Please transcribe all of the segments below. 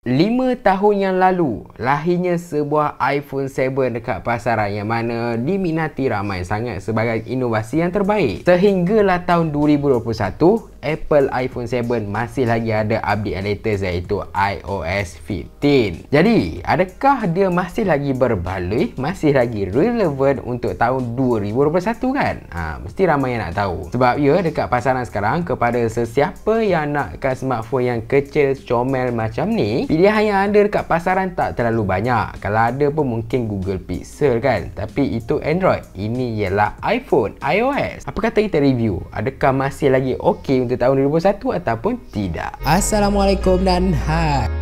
5 tahun yang lalu, lahirnya sebuah iPhone 7 dekat pasaran yang mana diminati ramai sangat sebagai inovasi yang terbaik. Sehinggalah tahun 2021, Apple iPhone 7 masih lagi ada update yang latest iaitu iOS 15. Jadi, adakah dia masih lagi berbaloi, masih lagi relevan untuk tahun 2021 kan? Mesti ramai yang nak tahu. Sebab ya, dekat pasaran sekarang, kepada sesiapa yang nakkan smartphone yang kecil comel macam ni, pilihan yang ada dekat pasaran tak terlalu banyak. Kalau ada pun mungkin Google Pixel kan. Tapi itu Android. Ini ialah iPhone, iOS. Apa kata kita review? Adakah masih lagi okey untuk tahun 2021 ataupun tidak? Assalamualaikum dan hai.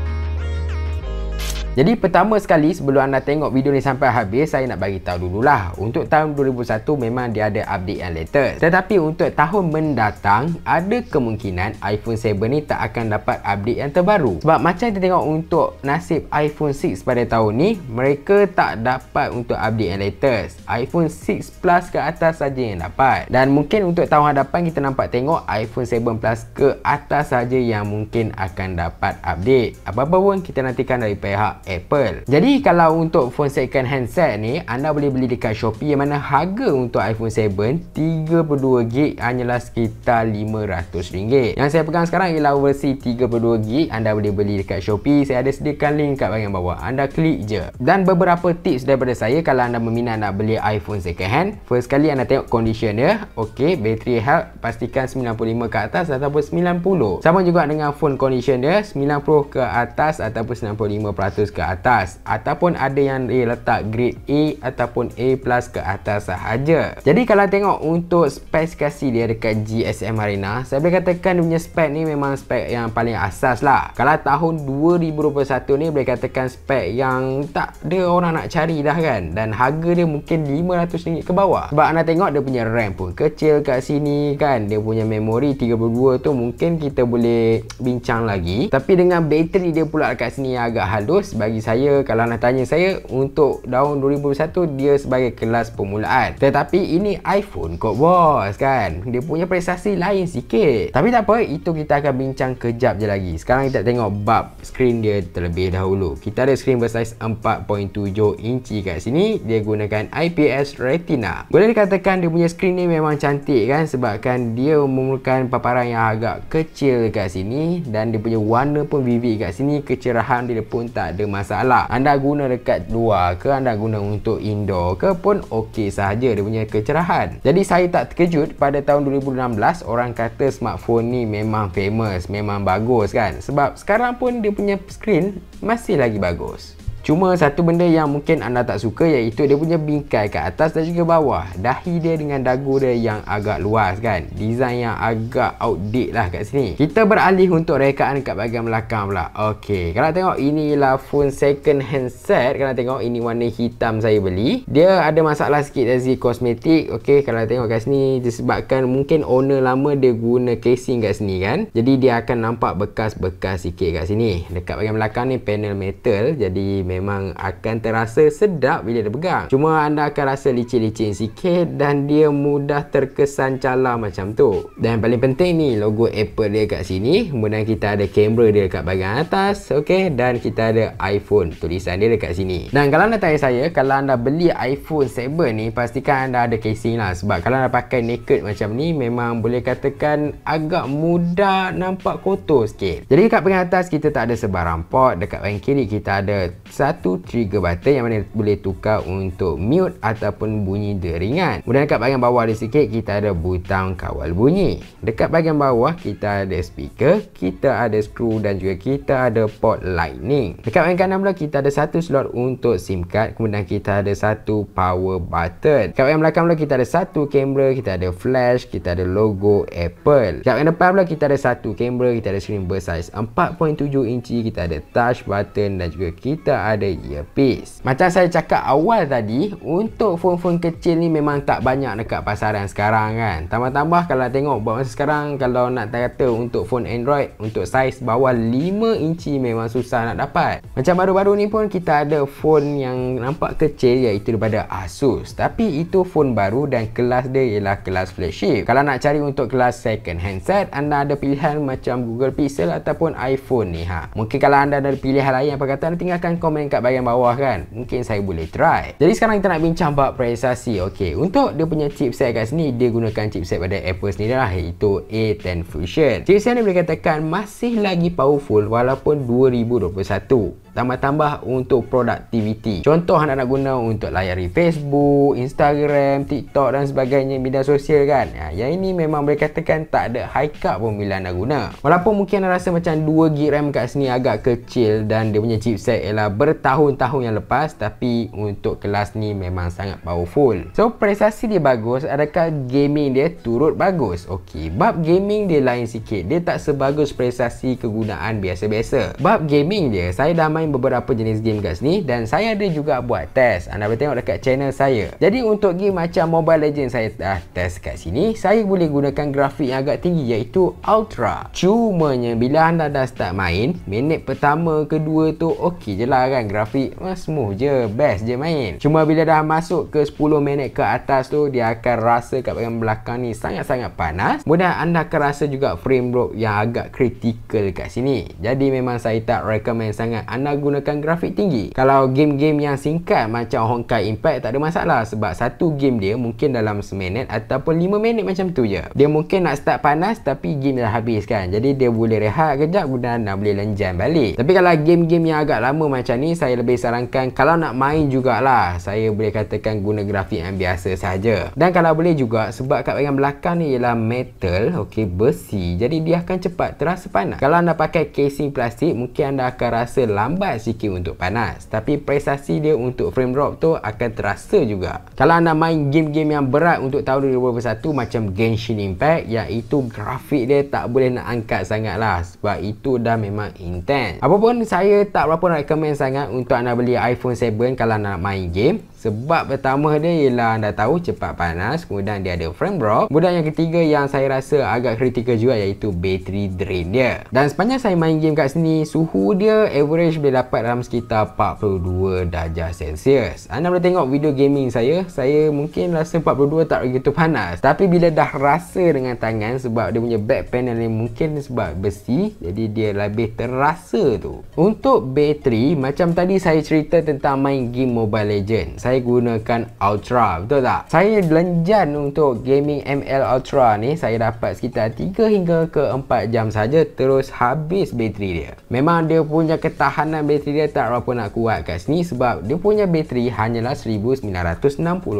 Jadi pertama sekali sebelum anda tengok video ni sampai habis, saya nak bagi tahu dululah. Untuk tahun 2021 memang dia ada update yang latest. Tetapi untuk tahun mendatang, ada kemungkinan iPhone 7 ni tak akan dapat update yang terbaru. Sebab macam kita tengok untuk nasib iPhone 6 pada tahun ni, mereka tak dapat untuk update yang latest. iPhone 6 Plus ke atas saja yang dapat. Dan mungkin untuk tahun hadapan kita nampak tengok iPhone 7 Plus ke atas saja yang mungkin akan dapat update. Apa-apa pun kita nantikan dari pihak Apple. Jadi kalau untuk phone second handset ni, anda boleh beli dekat Shopee yang mana harga untuk iPhone 7 32GB hanyalah sekitar RM500. Yang saya pegang sekarang ialah versi 32GB. Anda boleh beli dekat Shopee. Saya ada sediakan link kat bahagian bawah. Anda klik je. Dan beberapa tips daripada saya kalau anda berminat nak beli iPhone second hand. First kali anda tengok condition dia. Okey, battery health pastikan 95 ke atas ataupun 90. Sama juga dengan phone condition dia, 90 ke atas ataupun 95% ke atas, ataupun ada yang dia letak grade A ataupun A+ ke atas sahaja. Jadi kalau tengok untuk spesifikasi dia dekat GSM Arena, saya boleh katakan dia punya spek ni memang spek yang paling asas lah. Kalau tahun 2021 ni boleh katakan spek yang tak ada orang nak cari dah kan, dan harga dia mungkin RM500 ke bawah. Sebab anda tengok dia punya RAM pun kecil kat sini kan, dia punya memori 32 tu mungkin kita boleh bincang lagi. Tapi dengan bateri dia pula kat sini yang agak halus, bagi saya, kalau anda tanya saya, untuk tahun 2021 dia sebagai kelas permulaan. Tetapi ini iPhone kot bos kan, dia punya prestasi lain sikit. Tapi tak apa, itu kita akan bincang kejap je lagi. Sekarang kita tengok bab skrin dia terlebih dahulu. Kita ada skrin bersaiz 4.7 inci kat sini. Dia gunakan IPS Retina. Boleh dikatakan dia punya skrin ni memang cantik kan, sebabkan dia memerlukan paparan yang agak kecil kat sini, dan dia punya warna pun vivid kat sini. Kecerahan dia pun tak ada masalah. Anda guna dekat luar ke, anda guna untuk indoor ke pun okey sahaja dia punya kecerahan. Jadi saya tak terkejut pada tahun 2016 orang kata smartphone ni memang famous, memang bagus kan. Sebab sekarang pun dia punya skrin masih lagi bagus. Cuma satu benda yang mungkin anda tak suka iaitu dia punya bingkai kat atas dan juga bawah. Dahi dia dengan dagu dia yang agak luas kan. Design yang agak outdated lah kat sini. Kita beralih untuk rekaan kat bahagian belakang pula. Okey, kalau tengok inilah phone second hand set. Kalau tengok ini warna hitam saya beli. Dia ada masalah sikit dari segi kosmetik. Okey, kalau tengok kat sini disebabkan mungkin owner lama dia guna casing kat sini kan. Jadi dia akan nampak bekas-bekas sikit kat sini. Dekat bahagian belakang ni panel metal. Jadi memang akan terasa sedap bila dia pegang. Cuma anda akan rasa licin-licin sikit dan dia mudah terkesan calar macam tu. Dan paling penting ni logo Apple dia kat sini. Kemudian kita ada kamera dia kat bahagian atas. Okey, dan kita ada iPhone. Tulisan dia dekat sini. Dan kalau anda tanya saya, kalau anda beli iPhone 7 ni, pastikan anda ada casing lah. Sebab kalau anda pakai naked macam ni, memang boleh katakan agak mudah nampak kotor sikit. Jadi kat bahagian atas kita tak ada sebarang port. Dekat bahagian kiri kita ada satu trigger button yang mana boleh tukar untuk mute ataupun bunyi deringan. Kemudian dekat bahagian bawah ada sikit kita ada butang kawal bunyi. Dekat bahagian bawah kita ada speaker, kita ada skru dan juga kita ada port lightning. Dekat bahagian kanan pula kita ada satu slot untuk SIM card, kemudian kita ada satu power button. Dekat bahagian belakang pula kita ada satu kamera, kita ada flash, kita ada logo Apple. Dekat bahagian depan pula kita ada satu kamera, kita ada skrin bersaiz 4.7 inci, kita ada touch button dan juga kita ada earpiece. Macam saya cakap awal tadi, untuk phone-phone kecil ni memang tak banyak dekat pasaran sekarang kan. Tambah-tambah kalau tengok buat masa sekarang, kalau nak kata untuk phone Android untuk saiz bawah 5 inci memang susah nak dapat. Macam baru-baru ni pun kita ada phone yang nampak kecil iaitu daripada Asus, tapi itu phone baru dan kelas dia ialah kelas flagship. Kalau nak cari untuk kelas second handset, anda ada pilihan macam Google Pixel ataupun iPhone ni Mungkin kalau anda ada pilihan lain apa kata, tinggalkan komen kat bahagian bawah kan. Mungkin saya boleh try. Jadi sekarang kita nak bincang bab prestasi. Okey, untuk dia punya chipset kat sini, dia gunakan chipset pada Apple sendiri lah, iaitu A10 Fusion. Chipset ni boleh katakan masih lagi powerful walaupun 2021. Tambah-tambah untuk productivity. Contoh anda nak guna untuk layari Facebook, Instagram, TikTok dan sebagainya, media sosial kan. Yang ini memang boleh katakan tak ada high cap pun bila anda guna. Walaupun mungkin anda rasa macam 2GB RAM kat sini agak kecil dan dia punya chipset ialah bertahun-tahun yang lepas, tapi untuk kelas ni memang sangat powerful. So prestasi dia bagus, adakah gaming dia turut bagus? Okey, bab gaming dia lain sikit. Dia tak sebagus prestasi kegunaan biasa-biasa. Bab gaming dia, saya dah main beberapa jenis game kat sini dan saya ada juga buat test. Anda boleh tengok dekat channel saya. Jadi untuk game macam Mobile Legends saya dah test kat sini, saya boleh gunakan grafik yang agak tinggi iaitu Ultra. Cumanya bila anda dah start main, minit pertama kedua tu okey je lah kan, grafik smooth je, best je main. Cuma bila dah masuk ke 10 minit ke atas tu, dia akan rasa kat bahagian belakang ni sangat-sangat panas. Kemudian anda akan rasa juga frame drop yang agak critical kat sini. Jadi memang saya tak recommend sangat anda gunakan grafik tinggi. Kalau game-game yang singkat macam Honkai Impact tak ada masalah, sebab satu game dia mungkin dalam seminit ataupun 5 minit macam tu je. Dia mungkin nak start panas tapi game dah habis kan. Jadi dia boleh rehat kejap kemudian nak boleh lenjan balik. Tapi kalau game-game yang agak lama macam ni, saya lebih sarankan kalau nak main jugalah, saya boleh katakan guna grafik yang biasa saja. Dan kalau boleh juga, sebab kat bahagian belakang ni ialah metal, okey, besi, jadi dia akan cepat terasa panas. Kalau anda pakai casing plastik, mungkin anda akan rasa lambat sikit untuk panas, tapi prestasi dia untuk frame drop tu akan terasa juga. Kalau anda main game-game yang berat untuk tahun 2021 macam Genshin Impact, iaitu grafik dia tak boleh nak angkat sangat lah, sebab itu dah memang intense. Apapun saya tak berapa recommend sangat untuk anda beli iPhone 7 kalau anda nak main game. Sebab pertama dia ialah anda tahu cepat panas, kemudian dia ada frame drop. Kemudian yang ketiga yang saya rasa agak kritikal juga iaitu battery drain dia. Dan sepanjang saya main game kat sini, suhu dia average boleh dapat dalam sekitar 42 darjah Celsius. Anda boleh tengok video gaming saya mungkin rasa 42 tak begitu panas. Tapi bila dah rasa dengan tangan, sebab dia punya back panel ni mungkin sebab besi, jadi dia lebih terasa tu. Untuk bateri, macam tadi saya cerita tentang main game Mobile Legends, saya gunakan Ultra, betul tak? Saya belanjan untuk gaming ML Ultra ni, saya dapat sekitar 3 hingga ke 4 jam saja terus habis bateri dia. Memang dia punya ketahanan bateri dia tak berapa nak kuat kat sini, sebab dia punya bateri hanyalah 1960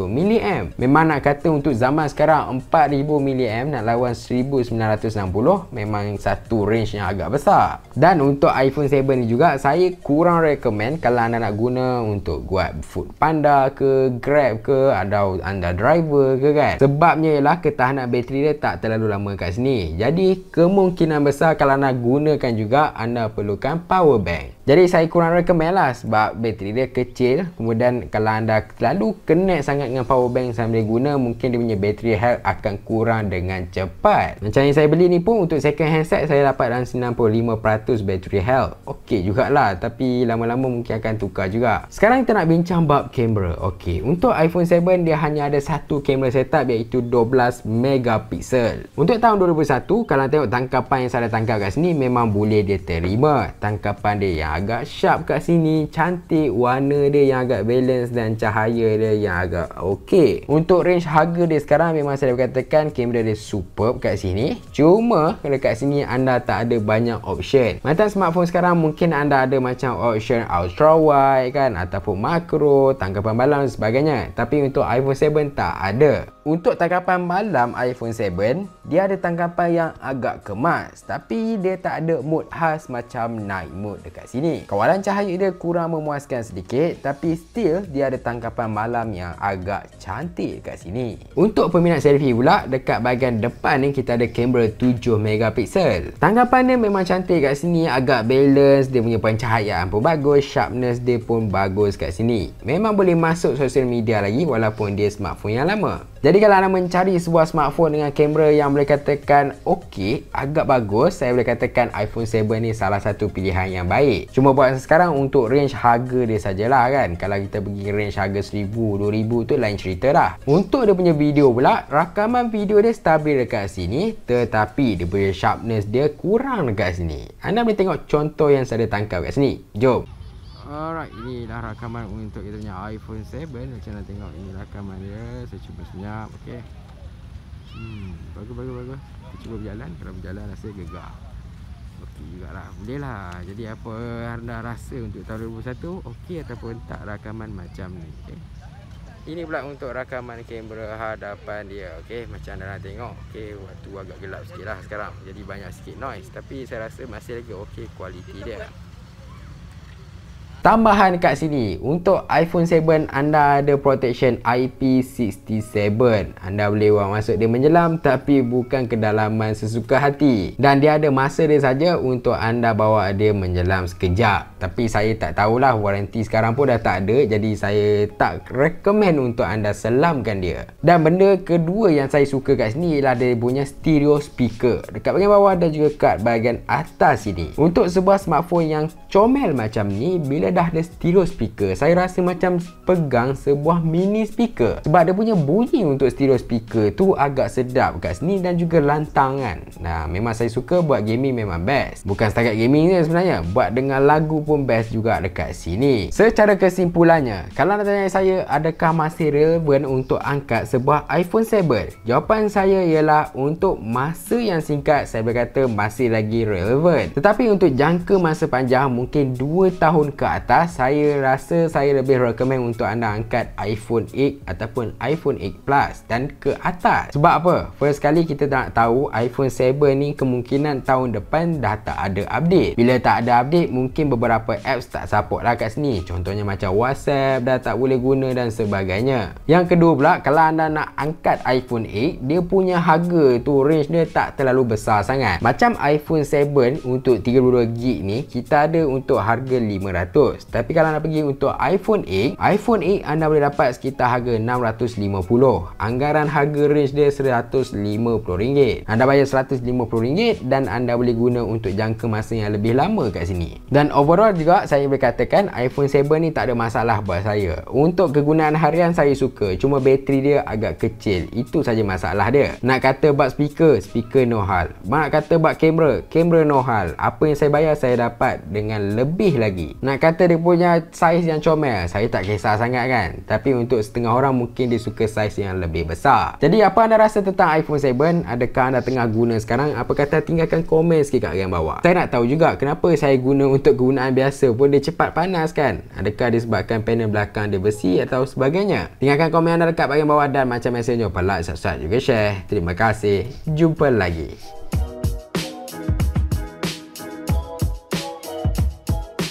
mAh. Memang nak kata untuk zaman sekarang 4000 mAh nak lawan 1960 memang satu range yang agak besar. Dan untuk iPhone 7 ni juga saya kurang recommend kalau anda nak guna untuk buat Foodpanda ke, Grab ke, atau anda driver ke kan. Sebabnya ialah ketahanan bateri dia tak terlalu lama kat sini. Jadi kemungkinan besar kalau anda gunakan juga, anda perlukan power bank. Jadi saya kurang recommend lah, sebab bateri dia kecil. Kemudian kalau anda terlalu connect sangat dengan power bank sambil guna, mungkin dia punya battery health akan kurang dengan cepat. Macam yang saya beli ni pun untuk second handset, saya dapat dalam 95% battery health. Okey jugalah, tapi lama-lama mungkin akan tukar juga. Sekarang kita nak bincang bab kamera. Okey, untuk iPhone 7 dia hanya ada satu kamera setup iaitu 12 megapiksel. Untuk tahun 2021, kalau tengok tangkapan yang saya tangkap kat sini, memang boleh dia terima. Tangkapan dia yang agak sharp kat sini, cantik, warna dia yang agak balance dan cahaya dia yang agak okey. Untuk range harga dia sekarang memang saya katakan kamera dia superb kat sini. Cuma kalau kat sini anda tak ada banyak option. Macam smartphone sekarang mungkin anda ada macam option ultra wide kan, ataupun makro, tangkapan balang dan sebagainya. Tapi untuk iPhone 7 tak ada. Untuk tangkapan malam iPhone 7, dia ada tangkapan yang agak kemas, tapi dia tak ada mode khas macam night mode dekat sini. Kawalan cahaya dia kurang memuaskan sedikit, tapi still dia ada tangkapan malam yang agak cantik dekat sini. Untuk peminat selfie pula, dekat bahagian depan ni kita ada kamera 7 megapiksel. Tangkapan dia memang cantik kat sini, agak balance, dia punya pencahayaan pun bagus, sharpness dia pun bagus kat sini. Memang boleh masuk sosial media lagi walaupun dia smartphone yang lama. Jadi kalau anda mencari sebuah smartphone dengan kamera yang boleh katakan okey, agak bagus, saya boleh katakan iPhone 7 ni salah satu pilihan yang baik. Cuma buat sekarang untuk range harga dia sajalah kan. Kalau kita pergi range harga 1000, 2000 tu lain cerita dah. Untuk dia punya video pula, rakaman video dia stabil dekat sini, tetapi dia punya sharpness dia kurang dekat sini. Anda boleh tengok contoh yang saya tangkap kat sini. Jom. Alright, inilah rakaman untuk kita punya iPhone 7. Macam nak tengok ini rakaman dia. Saya cuba senyap, okey. Bagus. Kita cuba berjalan. Kalau berjalan rasa gegar. Okey jugalah. Boleh lah. Jadi apa anda rasa untuk tahun 2021? Okey ataupun tak rakaman macam ni, okey. Ini pula untuk rakaman kamera hadapan dia, okey. Macam anda nak tengok, okey, waktu agak gelap sikit lah sekarang. Jadi banyak sikit noise, tapi saya rasa masih lagi okey kualiti dia. Tambahan kat sini, untuk iPhone 7 anda ada protection IP67. Anda boleh buat masuk dia menyelam tapi bukan kedalaman sesuka hati. Dan dia ada masa dia saja untuk anda bawa dia menyelam sekejap. Tapi saya tak tahulah, waranti sekarang pun dah tak ada, jadi saya tak recommend untuk anda selamkan dia. Dan benda kedua yang saya suka kat sini ialah dia punya stereo speaker. Dekat bahagian bawah dan juga kat bahagian atas sini. Untuk sebuah smartphone yang comel macam ni, bila dah ada stereo speaker, saya rasa macam pegang sebuah mini speaker. Sebab dia punya bunyi untuk stereo speaker tu agak sedap kat sini dan juga lantang kan. Nah, memang saya suka, buat gaming memang best. Bukan setakat gaming je sebenarnya, buat dengar lagu pun best juga dekat sini. Secara kesimpulannya, kalau anda tanya saya adakah masih relevan untuk angkat sebuah iPhone 7, jawapan saya ialah untuk masa yang singkat saya berkata masih lagi relevan. Tetapi untuk jangka masa panjang, mungkin 2 tahun ke atas, saya rasa saya lebih recommend untuk anda angkat iPhone 8 ataupun iPhone 8 Plus dan ke atas. Sebab apa? First kali kita nak tahu iPhone 7 ni kemungkinan tahun depan dah tak ada update. Bila tak ada update, mungkin beberapa apps tak support lah kat sini. Contohnya macam WhatsApp dah tak boleh guna dan sebagainya. Yang kedua pula, kalau anda nak angkat iPhone 8, dia punya harga tu range dia tak terlalu besar sangat. Macam iPhone 7 untuk 32GB ni kita ada untuk harga 500. Tapi kalau anda pergi untuk iPhone 8 anda boleh dapat sekitar harga 650. Anggaran harga range dia RM150. Anda bayar RM150 dan anda boleh guna untuk jangka masa yang lebih lama kat sini. Dan overall juga saya boleh katakan iPhone 7 ni tak ada masalah buat saya. Untuk kegunaan harian saya suka, cuma bateri dia agak kecil. Itu saja masalah dia. Nak kata bab speaker no hal. Nak kata bab kamera no hal. Apa yang saya bayar saya dapat dengan lebih lagi. Nak kata dia punya saiz yang comel, saya tak kisah sangat kan. Tapi untuk setengah orang mungkin dia suka saiz yang lebih besar. Jadi apa anda rasa tentang iPhone 7? Adakah anda tengah guna sekarang? Apa kata tinggalkan komen sikit kat bahagian bawah. Saya nak tahu juga kenapa saya guna untuk kegunaan biasa pun dia cepat panas kan. Adakah disebabkan panel belakang dia besi atau sebagainya? Tinggalkan komen anda dekat bahagian bawah dan macam biasa jangan lupa like, subscribe juga share. Terima kasih. Jumpa lagi.